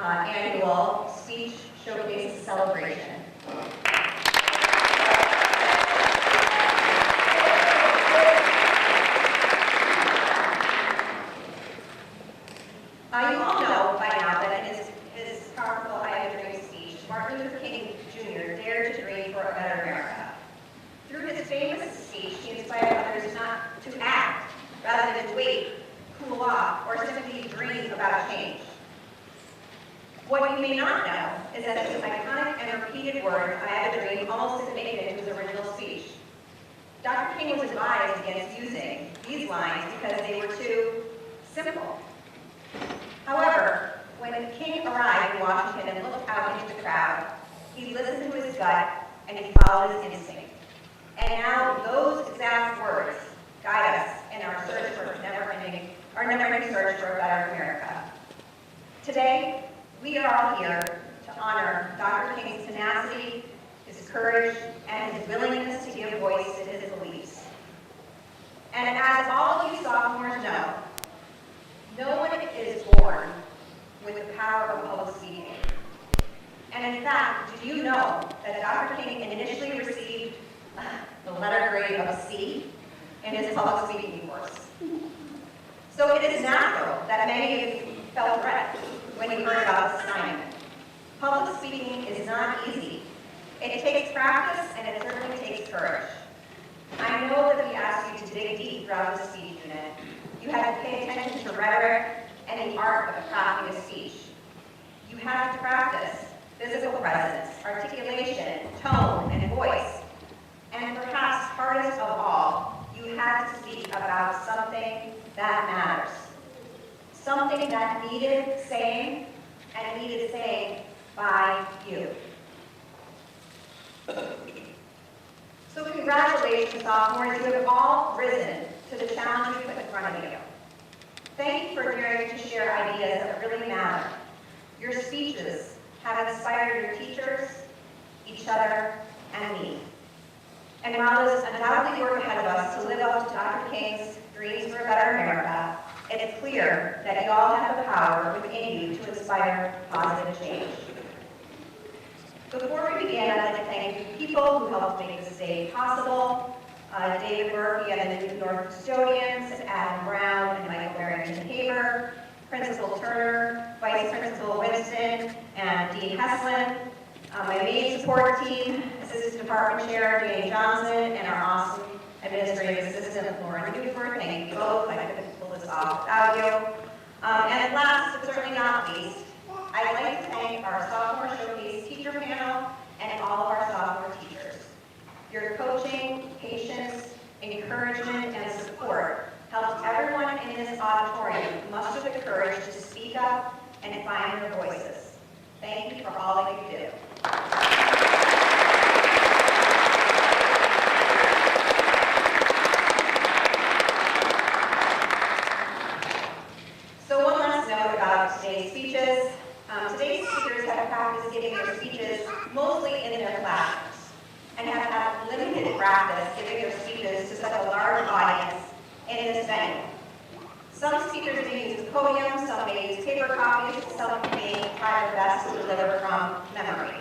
annual speech showcase celebration. You all know by now that in his powerful I Have a Dream speech, Martin Luther King Jr. dared to dream for a better America. Through his famous speech, he inspired others not to act, rather than to wait, cool off, or simply dream about change. What you may not know is that his iconic and repeated words, I have a dream, almost didn't make it into his original speech. Dr. King was advised against using these lines because they were too simple. However, when King arrived in Washington and looked out into the crowd, he listened to his gut and he followed his instinct. And now those exact words guide us in our search for never-ending search for a better America. Today, we are all here to honor Dr. King's tenacity, his courage, and his willingness to give voice to his beliefs. And as all of you sophomores know, no one is born with the power of public speaking. And in fact, do you know that Dr. King initially received the letter grade of a C in his public speaking course? So it is natural that many of you felt threatened when you heard about this assignment. Public speaking is not easy. It takes practice and it certainly takes courage. I know that we asked you to dig deep throughout the speech unit. You had to pay attention to rhetoric and the art of crafting a speech. You had to practice physical presence, articulation, tone, and voice. And perhaps hardest of all, you had to speak about something that matters. Something that needed saying, and needed saying by you. So congratulations, sophomores. You have all risen to the challenge we put in front of you. Thank you for daring to share ideas that really matter. Your speeches have inspired your teachers, each other, and me. And while there's undoubtedly work ahead of us to live up to Dr. King's dreams for a better America, it is clear that you all have the power within you to inspire positive change. Before we begin, I'd like to thank the people who helped make this day possible. David Murphy and the New North custodians, Adam Brown and Michael Barrington Haber, Principal Turner, Vice Principal Winston, and Dean Heslin, my main support team, Assistant Department Chair Jane Johnson, and our awesome Administrative Assistant Lauren Newford. Thank you both. I couldn't pull this off without you. And last, but certainly not least, I'd like to thank our Sophomore Showcase teacher panel and all of our sophomore teachers. Your coaching, patience, encouragement, and support helped everyone in this auditorium muster the courage to speak up and find their voices. Thank you for all that you do. So one last note about today's speeches. Today's speakers have practiced giving their speeches mostly in their classrooms and have had limited practice giving their speeches to such a large audience in this venue. Some speakers may use the podium, some may use paper copies, some may try their best to deliver from memory.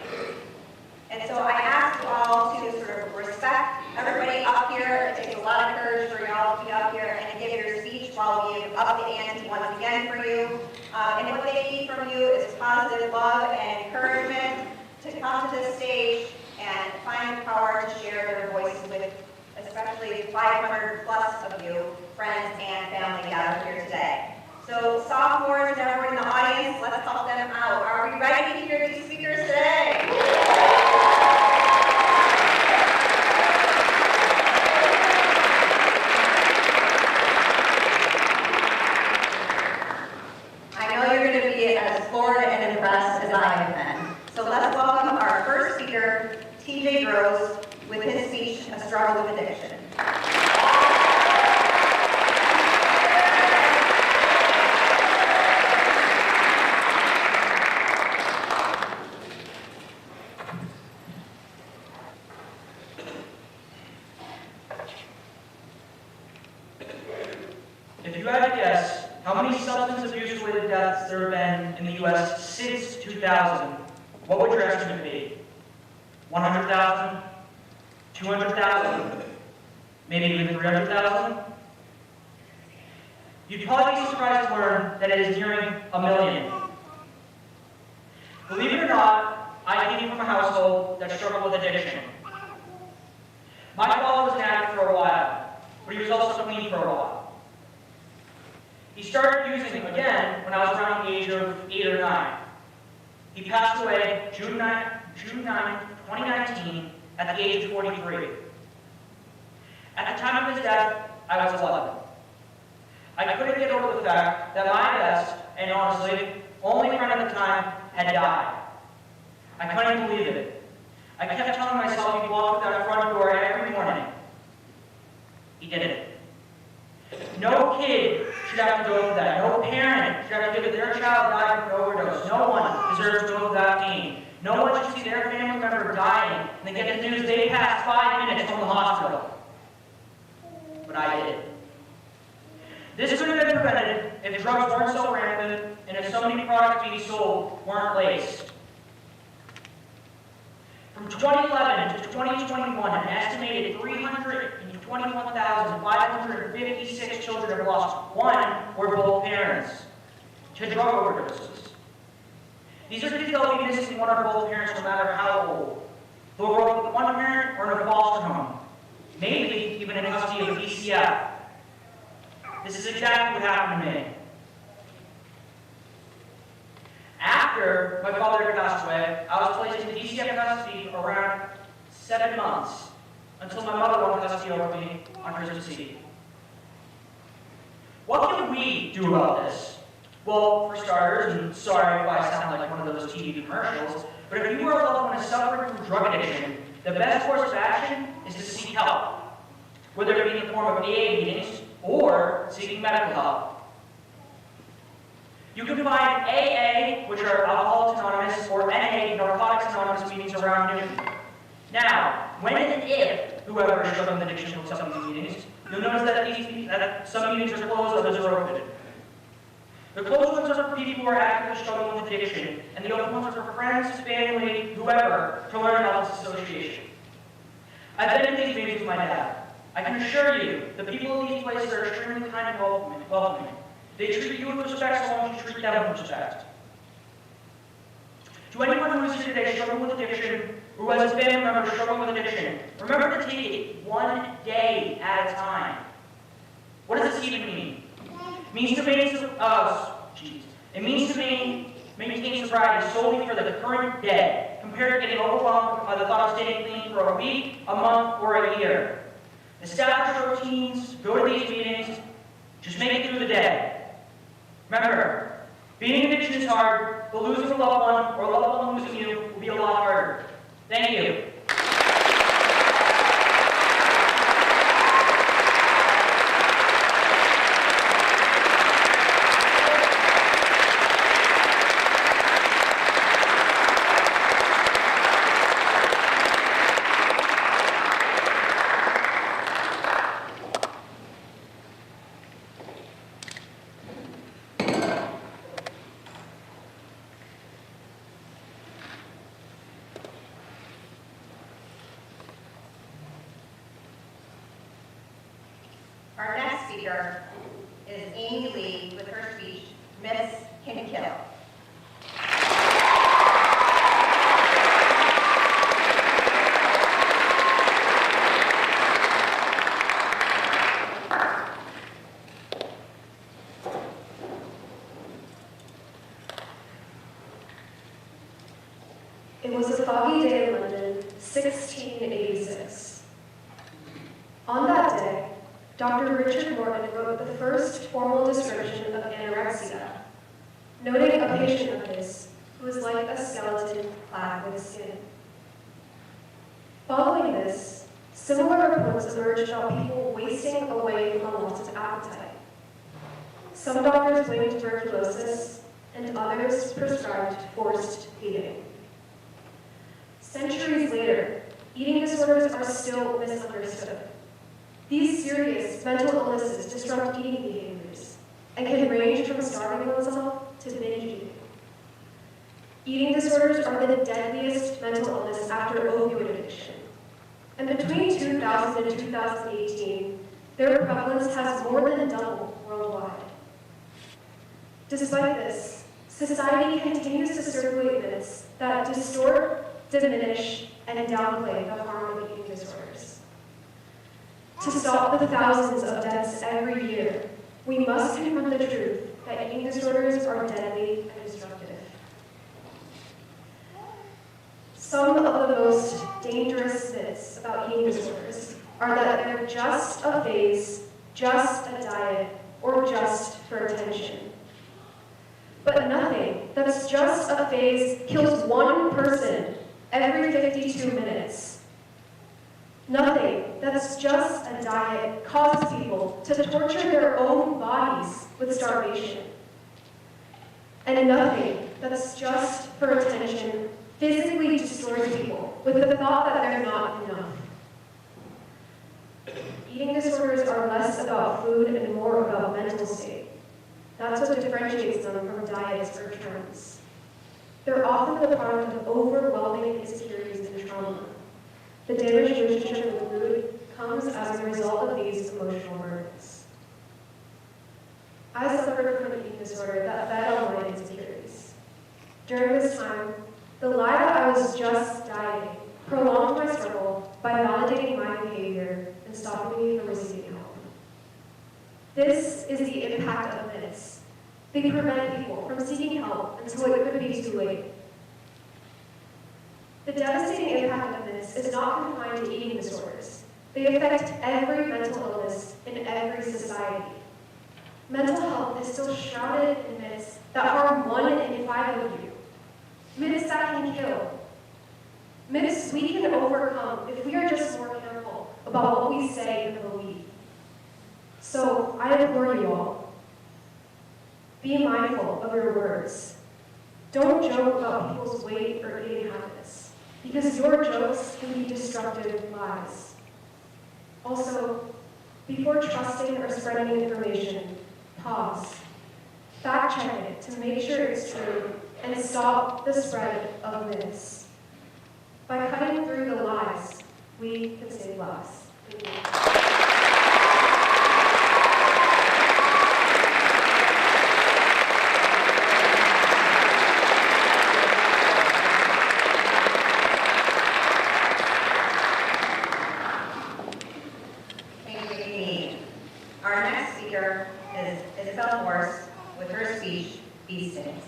And so I ask you all to sort of respect everybody up here. It takes a lot of courage for y'all to be up here and to give your speech while we up the ante once again for you. And what they need from you is positive love and encouragement to come to this stage and find the power to share their voices with especially 500 plus of you, friends and family gathered here today. So sophomores and everyone in the audience, let's help them out. Are we ready to hear these speakers today? I know you're going to be as floored and impressed as I have been. So let's welcome our first speaker, TJ Rose, with his speech, A Struggle with Addiction. If you had to guess how many substance abuse-related deaths there have been in the U.S. since 2000, what would your estimate be? 100,000? 200,000? Maybe even 300,000? You'd probably be surprised to learn that it is nearing 1 million. Believe it or not, I came from a household that struggled with addiction. My father was an addict for a while, but he was also clean for a while. He started using again when I was around the age of 8 or 9. He passed away June 9, 2019, at the age of 43. At the time of his death, I was 11. I couldn't get over the fact that my best, and honestly, only friend at the time, had died. I couldn't believe it. I kept telling myself he'd walk through that front door every morning. He didn't. No kid should have to go through that. No parent should have to give their child die from an overdose. No one deserves to go through that pain. No one should see their family member dying and then get the news they passed 5 minutes from the hospital. But I did. This could have been prevented if drugs weren't so rampant and if so many products being sold weren't laced. From 2011 to 2021, an estimated 321,556 children have lost one or both parents to drug overdoses. These are kids that will be missing one or both parents no matter how old. They'll grow up with one parent or in a foster home, maybe even in custody of a DCF. This is exactly what happened to me. After my father passed away, I was placed in DCF custody for around 7 months, until my mother won custody over me on Christmas Eve. What can we do about this? Well, for starters, and sorry if I sound like one of those TV commercials, but if you or a loved one is suffering from drug addiction, the best course of action is to seek help, whether it be in the form of AA meetings or seeking medical help. You can find AA, which are Alcoholics Anonymous, or NA, Narcotics Anonymous meetings around noon. Now, when and if whoever is struggling with addiction looks up these meetings, you'll notice that some meetings are closed, others are open. The closed ones are for people who are actively struggling with addiction, and the open ones are for friends, family, whoever, to learn about this association. I've been in these meetings with my dad. I can assure you, the people in these places are extremely kind and welcoming. They treat you with respect so long as you treat them with respect. To anyone who is here today struggling with addiction, or who has a family member struggling with addiction, remember to take it one day at a time. What does this even mean? It means to maintain sobriety solely for the current day, compared to getting overwhelmed by the thought of staying clean for a week, a month, or a year. Establish your routines, go to these meetings, just make it through the day. Remember, beating addiction is hard, but losing a loved one or a loved one losing you will be a lot harder. Thank you. Our next speaker is Amy Lee with her speech, Myths Can Kill. It was a foggy day in London, 1686. On that day, Dr. Richard Morton wrote the first formal description of anorexia, noting a patient of his who was like a skeleton clad with skin. Following this, similar reports emerged about people wasting away from a loss of appetite. Some doctors blamed tuberculosis, and others prescribed forced feeding. Centuries later, eating disorders are still misunderstood. These serious mental illnesses disrupt eating behaviors, and can range from starving oneself to binge eating. Eating disorders are the deadliest mental illness after opioid addiction. And between 2000 and 2018, their prevalence has more than doubled worldwide. Despite this, society continues to circulate myths that distort, diminish, and downplay the harm of eating disorders. To stop the thousands of deaths every year, we must confront the truth that eating disorders are deadly and destructive. Some of the most dangerous myths about eating disorders are that they're just a phase, just a diet, or just for attention. But nothing that's just a phase kills one person every 52 minutes. Nothing that's just a diet causes people to torture their own bodies with starvation. And nothing that's just for attention physically destroys people with the thought that they're not enough. Eating disorders are less about food and more about mental state. That's what differentiates them from diets or trends. They're often the product of overwhelming insecurities and trauma. The damaged relationship with food comes as a result of these emotional burdens. I suffered from an eating disorder that fed on my insecurities. During this time, the lie that I was just dieting prolonged my struggle by validating my behavior and stopping me from receiving help. This is the impact of myths. They prevent people from seeking help until it could be too late. The devastating impact of myths is not confined to eating disorders. They affect every mental illness in every society. Mental health is still shrouded in myths that harm 1 in 5 of you. Myths that can kill. Myths we can overcome if we are just more careful about what we say and believe. So I implore you all, be mindful of your words. Don't joke about people's weight or eating habits, because your jokes can be destructive lies. Also, before trusting or spreading information, pause. Fact check it to make sure it's true and stop the spread of myths. By cutting through the lies, we can save lives. Thank you. Sophomore with her speech, These Things.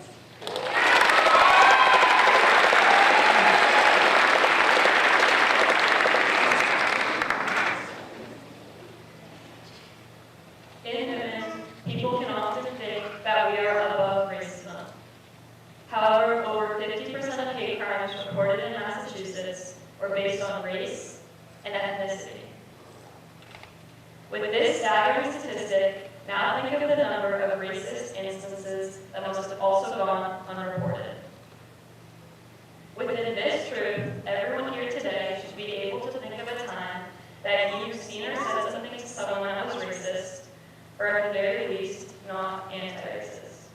In women, people can often think that we are above racism. However, over 50% of hate crimes reported in Massachusetts were based on race and ethnicity. With this staggering statistic, now think of the number of racist instances that must have also gone unreported. Within this truth, everyone here today should be able to think of a time that you've seen or said something to someone that was racist, or at the very least, not anti-racist.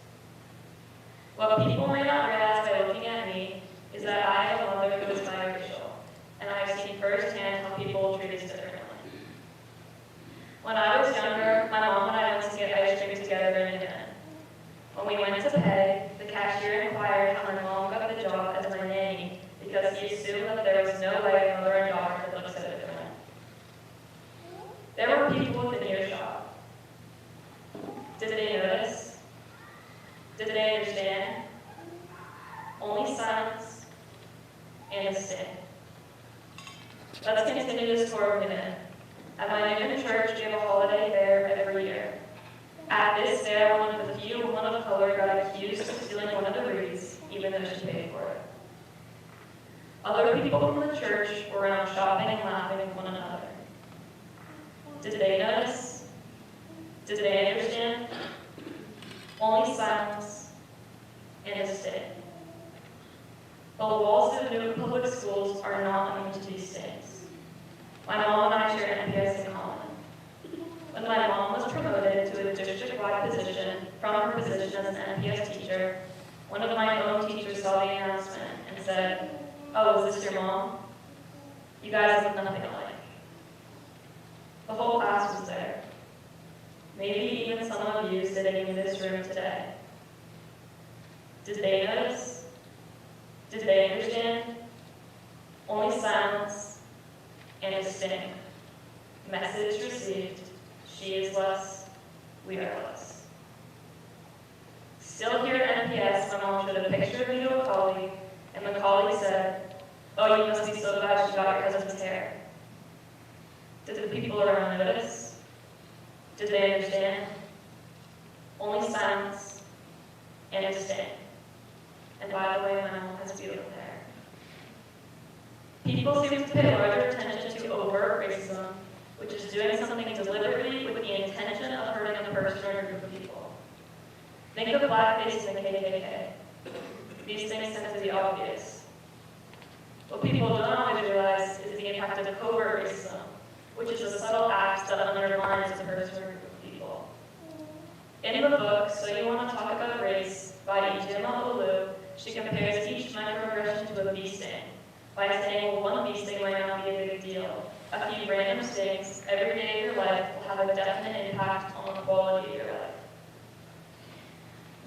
What people may not realize by looking at me is that I have a mother who is biracial, and I have seen firsthand how people treat us differently. When I was younger, my mom and I went to get ice cream together in a den. When we went to pay, the cashier inquired how my mom got the job as my nanny because he assumed that there was no way a mother and daughter could look so different. There were people within earshot. Did they notice? Did they understand? Only silence and a sting. Let's continue this tour of women. At my new church, we have a holiday fair every year. At this fair, one of the few women of color got accused of stealing one of the wreaths, even though she paid for it. Other people from the church were around shopping and laughing with one another. Did they notice? Did they understand? Only silence and a sting. The walls of Newark Public Schools are not immune to these stings. My mom and I share NPS in common. When my mom was promoted to a a district-wide position from her position as an NPS teacher, one of my own teachers saw the announcement and said, "Oh, is this your mom? You guys look nothing alike." The whole class was there. Maybe even some of you sitting in this room today. Did they notice? Did they understand? Only silence and a sting. Message received. She is less. We are less. Still here at NPS, my mom showed a picture of me to a colleague, and the colleague said, "Oh, you must be so glad she got your cousin's hair." Did the people around notice? Did they understand? Only silence and a sting. And by the way, my mom has beautiful hair. People seem to pay larger attention to overt racism, which is doing something deliberately with the intention of hurting a person or a group of people. Think of blackface and the KKK. These things tend to be obvious. What people don't always realize is the impact of covert racism, which is a subtle act that undermines a person or group of people. In the book, So You Want to Talk About Race, by Ijema Olu, she compares each microaggression to a bee sting, by saying, well, one bee sting might not be a big deal. A few random stings every day of your life will have a definite impact on the quality of your life.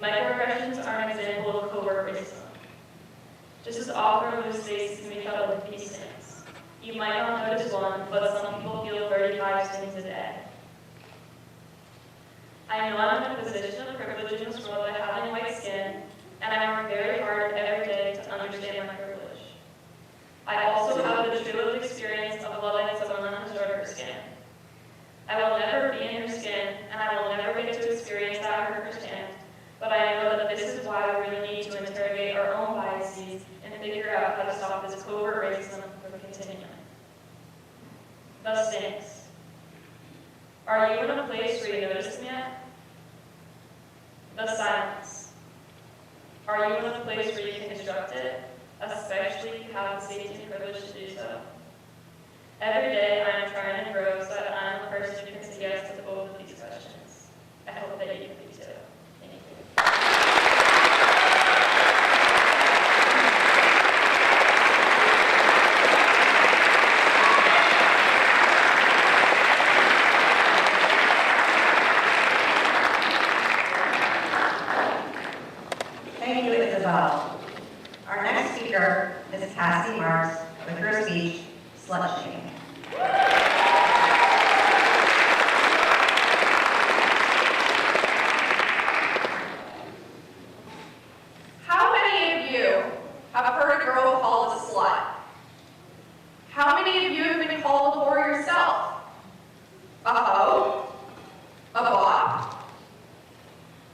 Microaggressions are an example of covert racism. Just as often loose spaces can be felt with bee stings. You might not notice one, but some people feel 35 stings a day. I know I'm in a position of privilege in this world by having white skin, and I work very hard every day to understand my privilege. I also have the true experience of loving someone that has darker skin. I will never be in her skin, and I will never get to experience that firsthand, but I know that this is why we really need to interrogate our own biases and figure out how to stop this covert racism from continuing. The stings. Are you in a place where you notice them yet? The silence. Are you in a place where you can construct it, especially if you have the safety and privilege to do so? Every day I am trying to grow so that I am the person who can say yes to both of these questions. I hope that you can be too. Thank you. Thank you, Isabel. Our next speaker is Cassie Marks with her speech, Slut Shaming. How many of you have heard a girl called a slut? How many of you have been called a whore yourself? A hoe? A bop?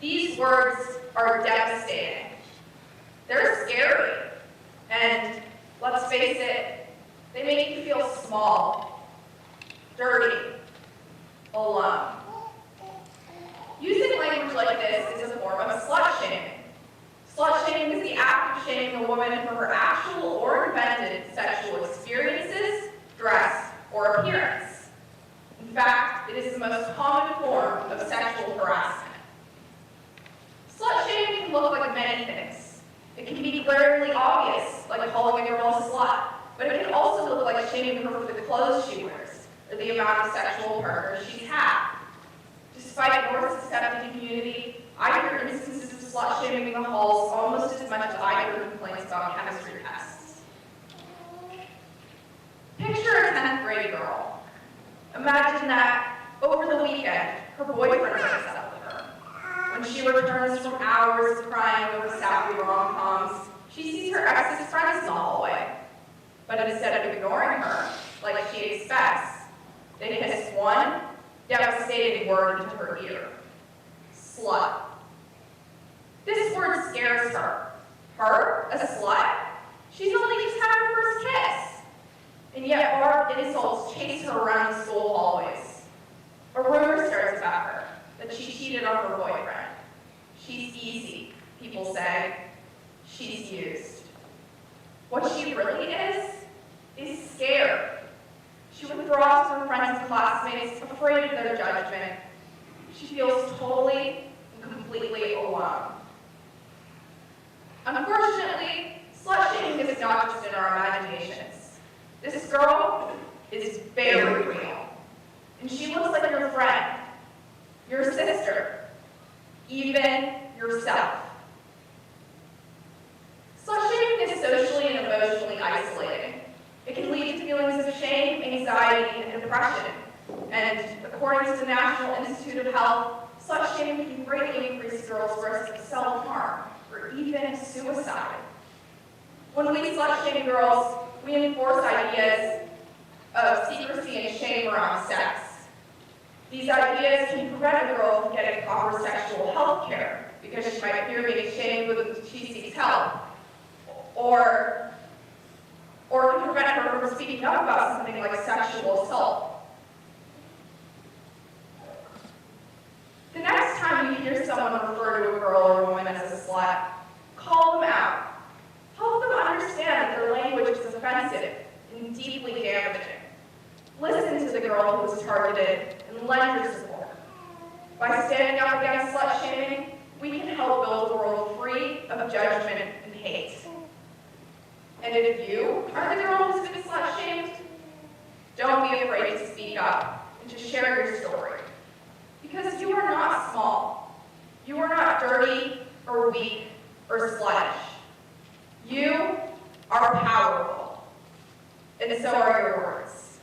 These words are devastating. They're scary. And let's face it, they make you feel small, dirty, alone. Using language like this is a form of slut shaming. Slut shaming is the act of shaming a woman for her actual or invented sexual experiences, dress, or appearance. In fact, it is the most common form of sexual harassment. Slut shaming can look like many things. It can be glaringly obvious, like calling a girl a slut, but it can also look like shaming her for the clothes she wears, or the amount of sexual partners she's had. Despite North's accepting community, I hear instances of slut shaming in the halls almost as much as I hear complaints about chemistry tests. Picture a 10th grade girl. Imagine that, over the weekend, her boyfriend breaks up with her. When she returns from hours of crying over sappy rom-coms, she sees her ex's friends in the hallway. But instead of ignoring her, like she expects, they hiss one devastating word into her ear: slut. This word scares her. Her, a slut? She's only just had her first kiss. And yet barbed insults chase her around the school hallways. A rumor starts about her, that she cheated on her boyfriend. She's easy, people say. She's used. What she really is scared. She withdraws from friends and classmates, afraid of their judgment. she feels totally and completely alone. Unfortunately, slut shaming is not just in our imaginations. This girl is very real, and she looks like your friend, your sister, even yourself. Slut shaming is socially and emotionally isolating. It can lead to feelings of shame, anxiety, and depression. And according to the National Institute of Health, slut shaming can greatly increase girls' risk of self-harm or even suicide. When we slut shame girls, we enforce ideas of secrecy and shame around sex. These ideas can prevent a girl from getting proper sexual health care because she might fear being shamed when she seeks help, or can prevent her from speaking up about something like sexual assault. The next time you hear someone refer to a girl or woman as a slut, call them out. Help them understand that their language is offensive and deeply damaging. Listen to the girl who was targeted and lend your support. By standing up against slut shaming, we can help build a world free of judgment and hate. And if you are the girl who's been slut shamed, don't be afraid to speak up and to share your story. Because you are not small. You are not dirty or weak or sluttish. You are powerful. And so are your words.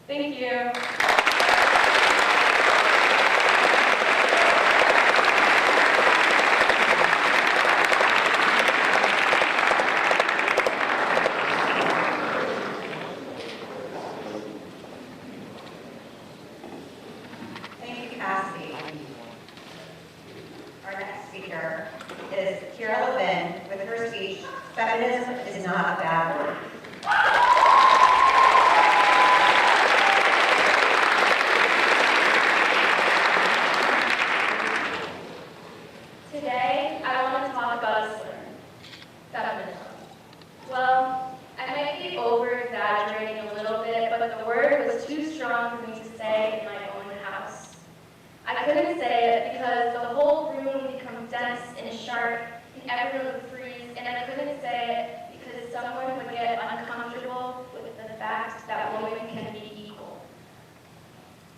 Thank you. Thank you, Cassie. Our next speaker is Kira Levin with her speech, "Feminism is not a bad word." Today, I want to talk about a slur, feminism. Well, I might be over-exaggerating a little bit, but the word was too strong for me to say in my own house. I couldn't say it because the whole room would become dense and sharp, and everyone would freeze, and I couldn't say it because someone would get uncomfortable with the fact that women can be equal.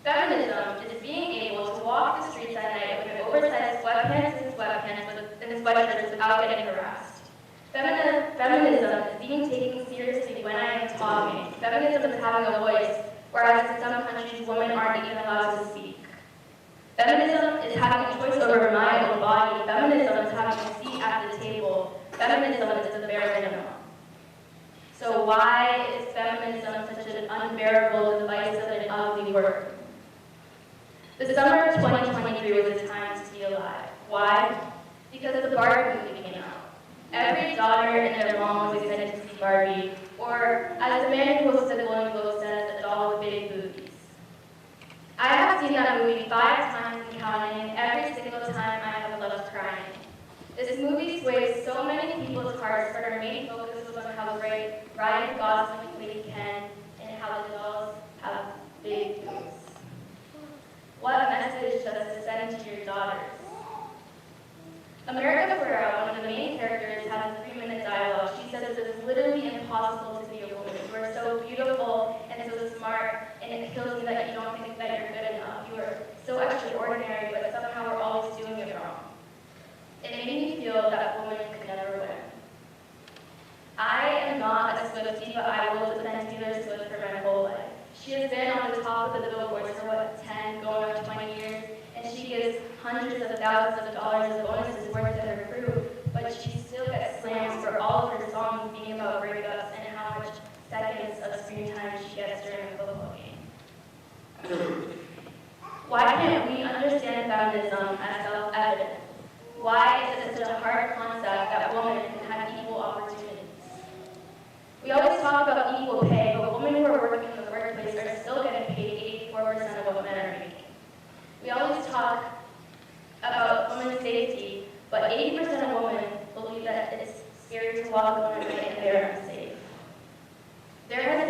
Feminism is being able to walk the streets at night with oversized sweatpants and sweatshirts without getting harassed. Feminism is being taken seriously when I am talking. Feminism is having a voice, whereas in some countries women aren't even allowed to speak. Feminism is having a choice over my own body. Feminism is having a seat at the table. Feminism is the bare minimum. So why is feminism such an unbearable, divisive, and ugly word? The summer of 2023 was a time to be alive. Why? Because the Barbie movie came out. Every daughter and their mom was excited to see Barbie, or as the man who hosted the Golden Globe says, a doll with big boobies. I have seen that movie 5 times and counting, and every single time I have left crying. This movie sways so many people's hearts, but our main focus was on how great Ryan Gosling played Ken and how the dolls have big boobs. What message does this send to your daughters? America Ferrera, one of the main characters, has a 3-minute dialogue. She says it is literally impossible to be a woman. You are so beautiful and so smart, and it kills me that you don't think that you're good enough. You are so extraordinary, but somehow we're always doing it wrong. It made me feel that women could never win. I am not a Swiftie, but I will defend Taylor Swift for my whole life. She has been on the top of the billboards for 10, going on 20 years, and she gives hundreds of thousands of dollars as bonuses worth to her crew, but she still gets slams for all of her songs being about breakups and how much seconds of screen time she gets during a football game. Why can't we understand feminism as self-evident? Why is it such a hard concept that women can have equal opportunities? We always talk about equal pay, but women who are working in the workplace are still getting paid 84% of what men are making. We always talk about women's safety, but 80% of women believe that it's scary to walk alone at night and they're unsafe. There has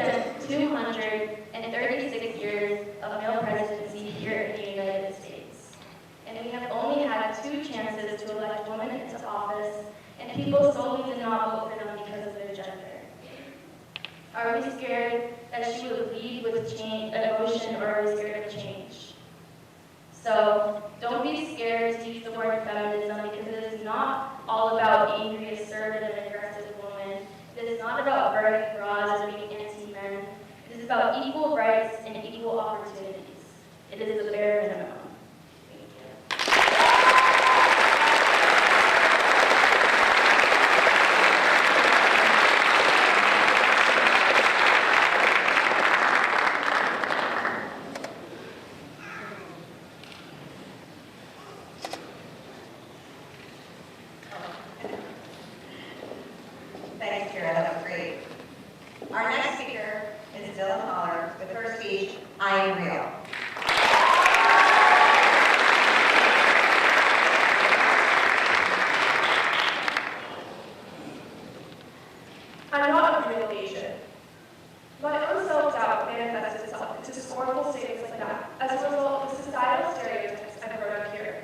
been 236 years of male presidency here in the United States. and people solely did not vote for them because of their gender? Are we scared that she would lead with change, emotion, or are we scared of change? So don't be scared to use the word feminism, because it is not all about being the assertive and aggressive woman. It is not about burning bras or being anti-men. It is about equal rights and equal opportunities. It is the bare minimum. Thanks, Kira, that was great. Our next speaker is Dylan Holler with her speech, I Am Real. I'm not a real Asian. My own self-doubt manifests itself into scornful statements like that as a result of the societal stereotypes I've grown up hearing.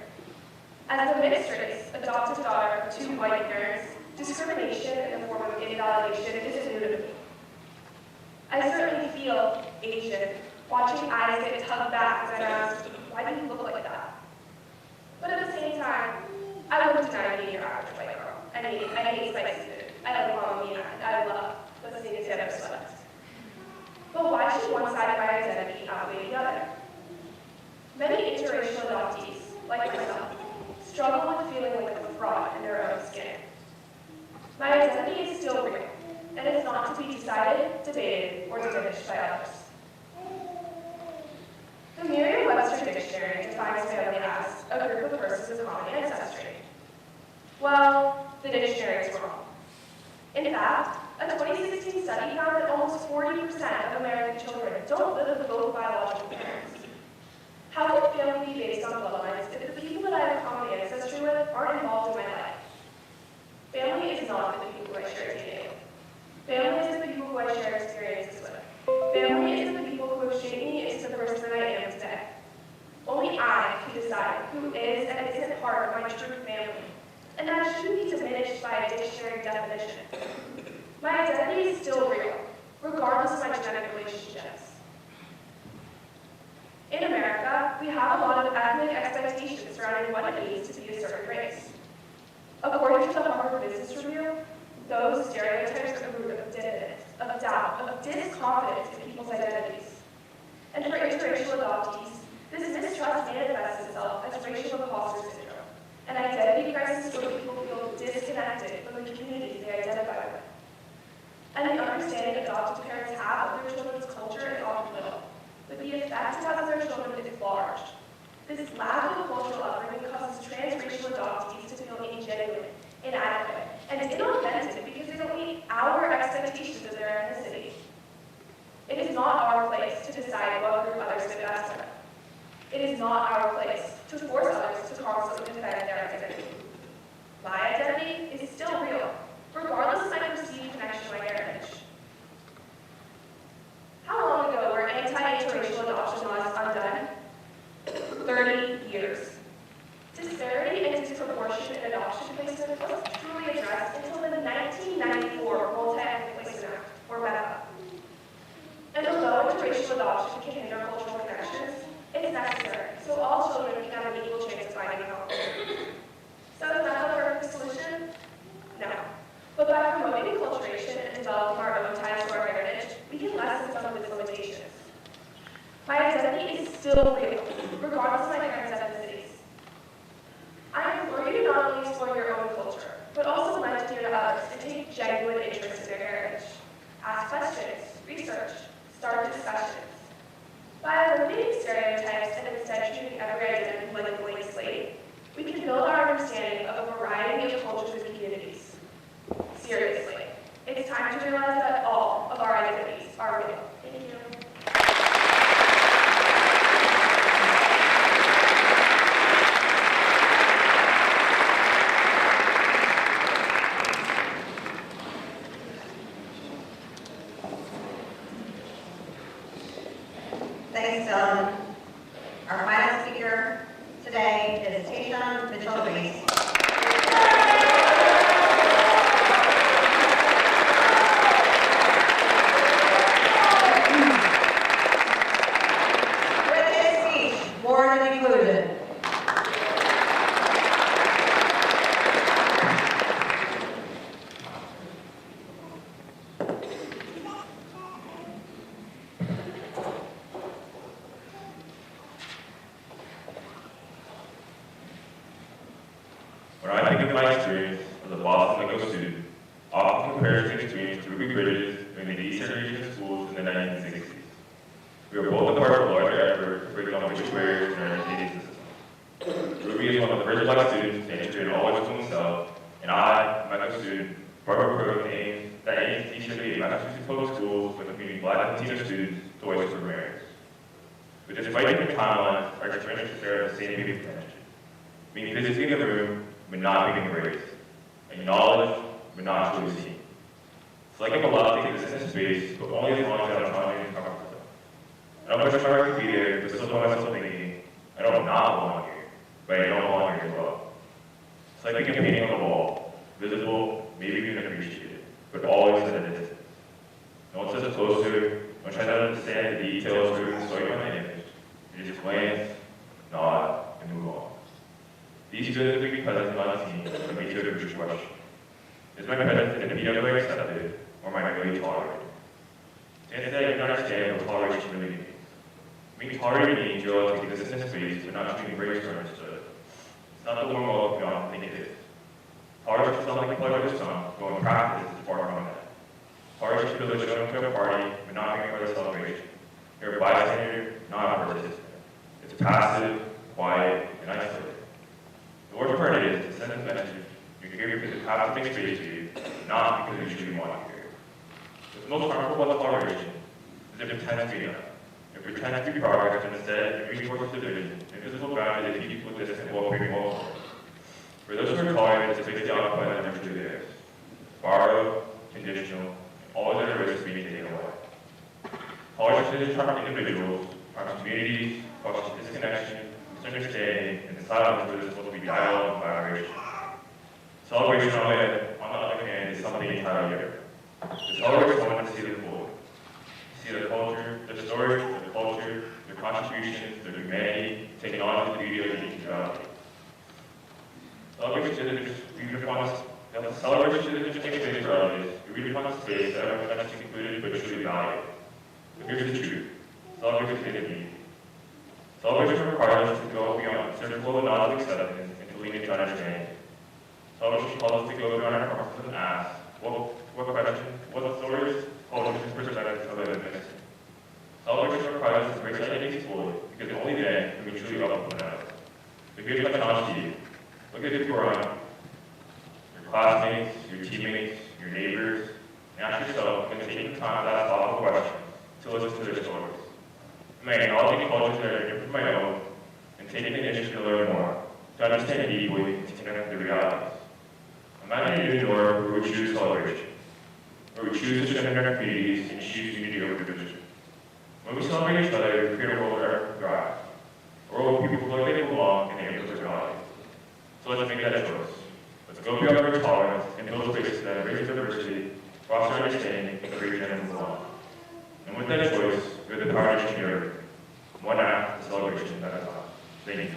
As a mixed race, adopted daughter of 2 white parents, discrimination in the form of invalidation isn't new to me. I certainly feel Asian, watching eyes get tugged back as I'm asked, why do you look like that? But at the same time, I wouldn't deny being your average white girl. I hate spicy food. I like Mamma Mia, and I love listening to Taylor Swift. But why should one side of my identity outweigh the other? Many interracial adoptees, like myself, struggle with feeling like a fraud in their own skin. My identity is still real, and it's not to be decided, debated, or diminished by others. The Merriam-Webster Dictionary defines family as a group of persons of common ancestry. Well, the dictionary is wrong. In fact, a 2016 study found that almost 40% of American children don't live with both biological parents. How can family be based on bloodlines if the people that I have common ancestry with aren't involved in my life? Family is not the people who I share DNA with. Family is the people who I share experiences with. Family is the people who have shaped me into the person that I am today. Only I can decide who is and isn't part of my true family, and that shouldn't be diminished by a dictionary definition. My identity is still real, regardless of my genetic relationships. In America, we have a lot of ethnic expectations surrounding what it means to be a certain race. According to the Harvard Business Review, those stereotypes are the root of diffidence, of doubt, of disconfidence in people's identities. And for interracial adoptees, this mistrust manifests itself as racial imposter syndrome, an identity crisis where people feel disconnected from the communities they identify with. And the understanding adoptive parents have of their children's culture is often little, but the effect it has on their children is large. This lack of cultural upbringing causes transracial adoptees to feel ingenuine, inadequate, and inauthentic because they don't meet our expectations of their ethnicity. It is not our place to decide what group others fit best with. It is not our place to force others to constantly defend their identity. My identity is still real, regardless of my perceived connection to my heritage. How long ago were anti-interracial adoption laws undone? 30 years. Disparity and disproportion in adoption placement wasn't truly addressed until the 1994 Multi-Ethnic Placement Act, or MEPA. And although interracial adoption can hinder cultural connections, it's necessary, so all children can have an equal chance of finding home. So is that the perfect solution? No. But by promoting acculturation and developing our own ties to our heritage, we can lessen some of its limitations. My identity is still real, regardless of my parents' ethnicities. I implore you to not only explore your own culture, but also lend an ear to others and take genuine interest in their heritage. Ask questions, research, start discussions. By eliminating stereotypes and instead treating every identity like a blank slate, we can build our understanding of a variety of cultures and communities. Seriously, it's time to realize that all of our identities are real. Thank you. Thanks, Dylan. Our final speaker today is Tayshawn Mitchell-Reese. with my experience as a Boston Lego student, often compares between two big bridges in the eastern region of schools in the 1960s. We are both a part of a larger effort to break down language barriers in our education system. Ruby is one of the first Black students to integrate all language to himself, and I, a Michael student, part of a program that aims to teach 58 Massachusetts public schools with community Black and Latino students to voice for barriers. But despite different timelines, our experiences share the same basic dimension. Being physically in the room, but not being embraced. Acknowledged, but not truly seen. It's like I'm allowed to take this in space, but only as long as I'm trying to comfort myself. I don't push my right to be there, but still find myself thinking, I don't not belong here, but I don't belong here as well. It's like being a painting on the wall, visible, maybe even appreciated, but always at a distance. No one says closer, no one tries to understand the details or even story behind the image. You just glance, nod, and move on. These students will be present on the team and make sure to push question. Is my presence in the PWA accepted, or am I really tolerated? To answer that, you can understand what toleration really means. Being tolerated means you're allowed to exist in a space, but not to be embraced or understood. It's not the warm welcome you often think it is. Tolerance is something like a pleasure to some, but in practice, it's far from that. Tolerance feels like showing up to a party, but not being part of the celebration. You're a bystander, not a participant. It's passive, quiet, and isolated. The worst part is, to send a message, you're here because it has to make space for you, not because you truly want to be here. What's most harmful about toleration is it pretends to be enough. It pretends to be progress, and instead, it reinforces division, invisible boundaries that keep people distant while creating walls. For those who are tolerant, it's basically occupied by never do theirs. Borrowed, conditional, and all that are risks being taken away. Tolerance is harming individuals, harming communities, causing disconnection, misunderstanding, and the silence where there's supposed to be dialogue and collaboration. Celebration, on the other hand, is something entirely different. The celebration someone to see the full. See the culture, the story, the culture, their contributions, their humanity, taking on the beauty of individuality. Celebration isn't just make space for others, it redefines space that everyone has to included but truly valued. But here's the truth. Celebration isn't easy. Celebration requires us to go beyond circle of knowledge acceptance and to lean into understanding. Celebration calls us to go beyond our comfort and ask, what question, what stories, cultures, and perspectives are they missing? Celebration requires us to embrace identities fully, because only then can we truly love one another. So here's my challenge to you. Look at people around you. Your classmates, your teammates, your neighbors, and ask yourself, can take the time to ask thoughtful questions, to listen to their stories. Am I acknowledging cultures that are different from my own, and taking the initiative to learn more, to understand deeply, and to connect with the realities? Imagine a New York where we choose celebration, where we choose to strengthen our communities and choose unity over division. When we celebrate each other, we create a world where everyone thrives, a world where people feel like they belong and they embrace their values. So let's make that choice. Let's go beyond our tolerance and build spaces that embrace diversity, foster understanding, and create genuine belonging. And with that choice, we have the power to change everything. One act of celebration at a time. Thank you.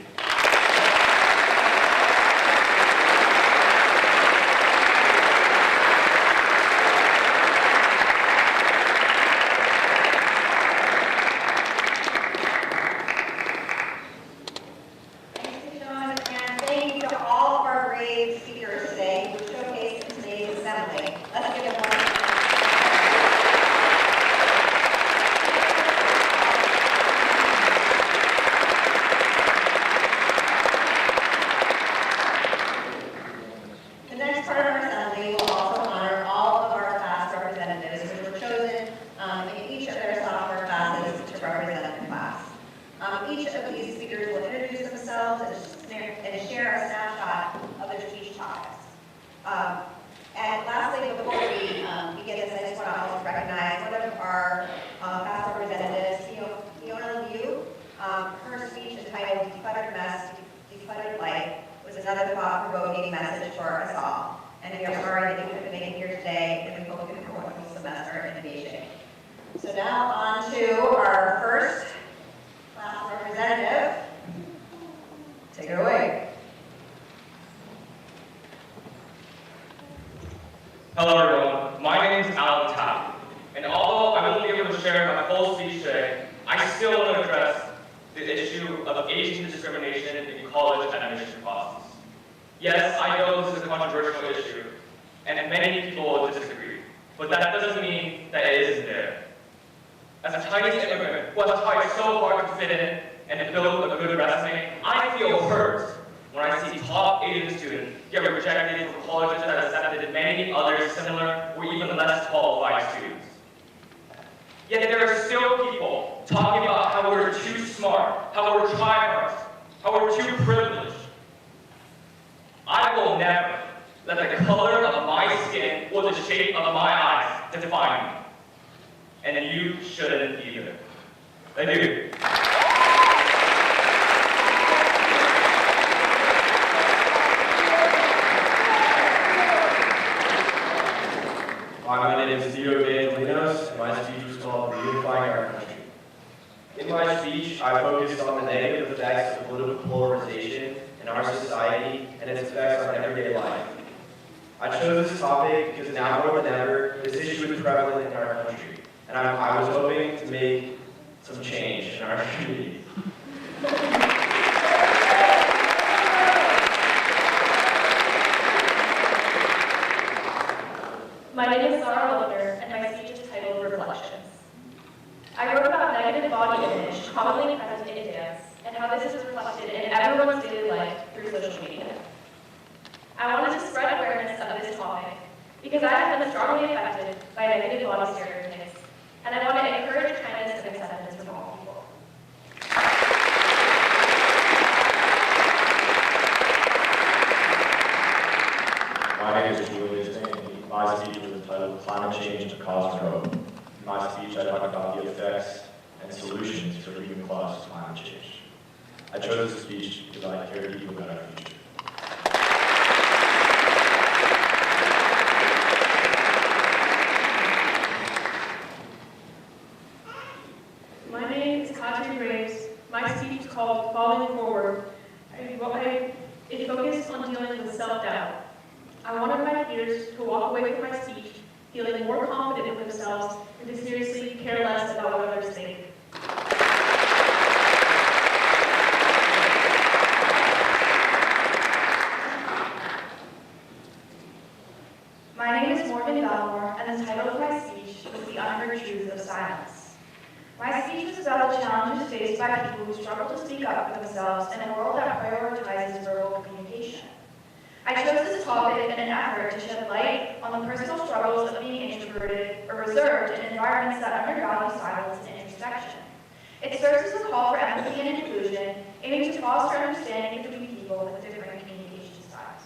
And lastly, before we begin this, I just want to also recognize one of our past representatives, Fiona Liu. Her speech entitled Decluttered Mess, Decluttered Life was another thought-provoking message for us all. And we are sorry that you couldn't make it here today, and we hope you have a wonderful semester in Beijing. So now on to our first class representative. Take it away. Hello everyone, my name is Alan Tapp, and although I won't be able to share my full speech today, I still want to address the issue of Asian discrimination in college admission process. Yes, I know this is a controversial issue, and many people will disagree, but that doesn't mean that it isn't there. As a Chinese immigrant who has tried so hard to fit in and build a good resume, I feel hurt when I see top Asian students get rejected from colleges that accepted many other similar or even less qualified students. Yet there are still people talking about how we're too smart, how we're tryhards, how we're too privileged. I will never let the color of my skin or the shape of my eyes define me. And you shouldn't either. Thank you. Hi, my name is Theo Evangelinos, and my speech was called Reunifying Our Country. In my speech, I focused on the negative effects of political polarization in our society and its effects on everyday life. I chose this topic because now more than ever, this issue is prevalent in our country, and I was hoping to make some change in our community. My name is Sarah Lochner, and my speech is titled Reflections. I wrote about negative body image commonly present in dance, and how this is reflected in everyone's daily life through social media. I wanted to spread awareness of this topic because I have been strongly affected by negative body stereotypes, and I want to encourage kindness and acceptance from all people. My name is Julius Stanley. My speech was entitled Climate Change to Cause Growth. In my speech, I talked about the effects and solutions to the human cause of climate change. I chose this speech because I care deeply about our future. My name is Katrin Graves. My speech is called Falling Forward. It focused on dealing with self-doubt. I wanted my peers to walk away from my speech feeling more confident in themselves and to seriously care less about what others think. My name is Morgan Belmore, and the title of my speech was The Unheard Truth of Silence. My speech was about the challenges faced by people who struggle to speak up for themselves in a world that prioritizes verbal communication. I chose this topic in an effort to shed light on the personal struggles of being introverted or reserved in environments that undervalue silence and introspection. It serves as a call for empathy and inclusion, aiming to foster understanding between people with different communication styles.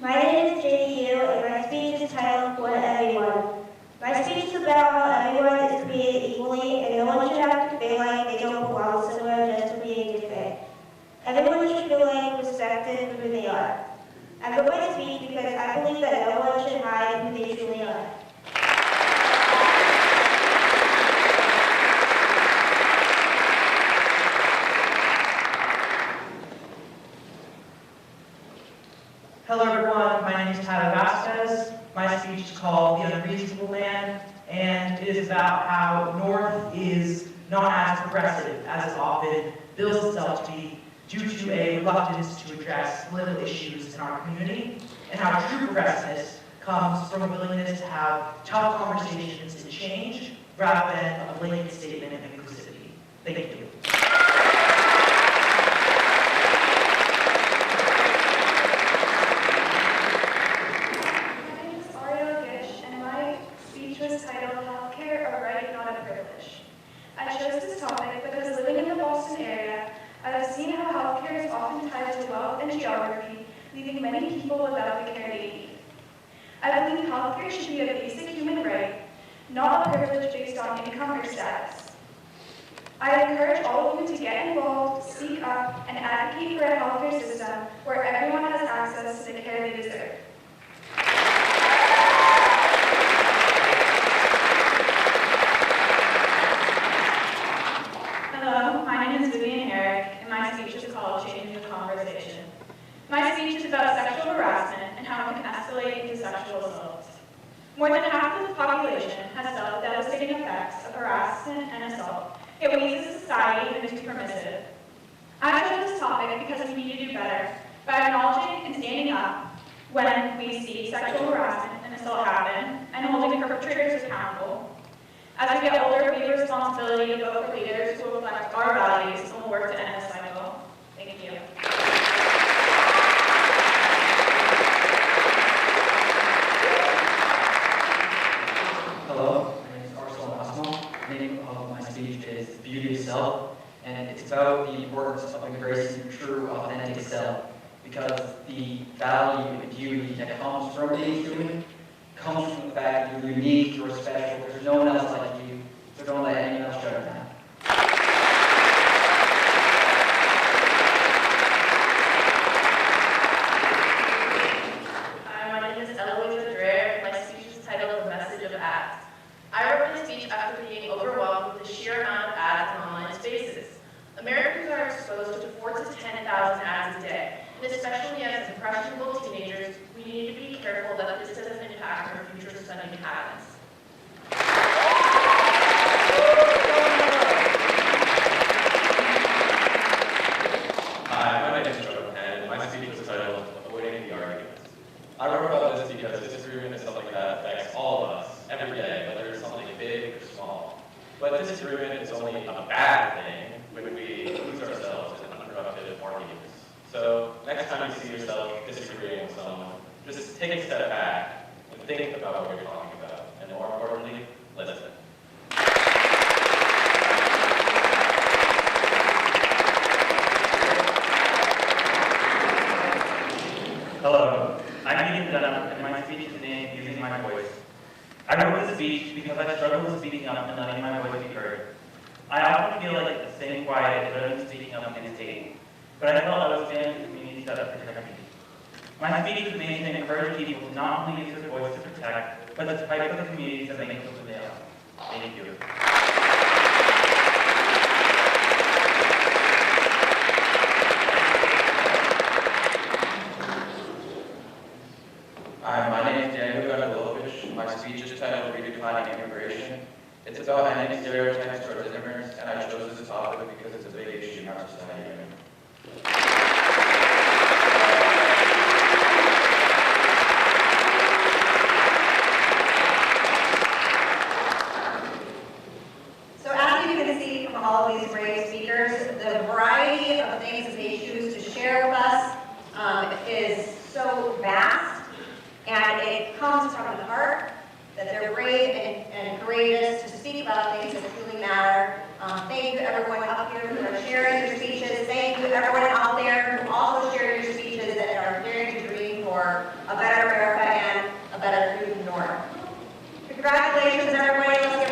My name is JD Hugh, and my speech is titled One Everyone. My speech is about how everyone is created equally, and no one should have to feel like they don't belong somewhere just for being different. Everyone should feel like respected for who they are. I wrote my speech because I believe that no one should hide who they truly are. Hello everyone, my name is Tyler Vasquez. My speech is called The Unreasonable Man, and it is about how North is not as progressive as it often bills itself to be due to a reluctance to address political issues in our community, and how true progressiveness comes from a willingness to have tough conversations and change rather than a blanket statement of inclusivity. Thank you. Titled Healthcare, a Right, Not a Privilege. I chose this topic because living in the Boston area, I have seen how healthcare is often tied to wealth and geography, leaving many people without the care they need. I believe healthcare should be a basic human right, not a privilege based on income or status. I encourage all of you to get involved, speak up, and advocate for a healthcare system where everyone has access to the care they deserve. Hello, my name is Vivian Herrick, and my speech is called Changing the Conversation. My speech is about sexual harassment and how it can escalate into sexual assault. More than half of the population has harassment and assault. It weakens society and is too permissive. I chose this topic because we need to do better by acknowledging and standing up when we see sexual harassment and assault happen and holding perpetrators accountable. As we get older, we have a responsibility to vote for leaders who reflect our values and will work to end this cycle. Thank you. Hello, my name is Sophomore. The name of my speech is Beauty of Self, and it's about the importance of embracing your true, authentic self, because the value and beauty that comes from being human comes from the fact that you're unique, you're special, there's no one else like you, so don't let anyone else shut it down. Hi, my name is Eloise Dreher. My speech is titled The Message of Ads. I wrote this speech after being overwhelmed with the sheer amount of ads in online spaces. Americans are exposed to 4,000 to 10,000 ads a day, and especially as impressionable teenagers, we need to be careful that this doesn't impact our future spending habits. Hi, my name is Joe, and my speech was titled Avoiding the Arguments. I wrote about this because disagreement is something that affects all of us every day, whether it's something big or small. But disagreement is only a bad thing when we lose ourselves in unproductive arguments. So next time you see yourself disagreeing with someone, just take a step back and think about what you're talking about, and more importantly, listen. Hello, I'm Ethan Dunham, and my speech is named Using My Voice. I wrote this speech because I struggle with speaking up and letting my voice be heard. I often feel like the same quiet is better than speaking up and stating, but I felt I was failing the communities that protect me. My speech was made to encourage people to not only use their voice to protect, but to fight for the communities that make them who they are. Thank you. Hi, my name is Daniel Gundalovic. My speech is titled Redefining Immigration. It's about ending stereotypes towards immigrants, and I chose this topic because it's a big issue in our society. So as you can see from all of these brave speakers, the variety of things that they choose to share with us is so vast, and it comes from the heart that they're brave and courageous to speak about things that truly matter. Thank you everyone up here for sharing your speeches. Thank you everyone out there who also shared your speeches that are daring to dream for a better America and a better food north. Congratulations everybody. Let's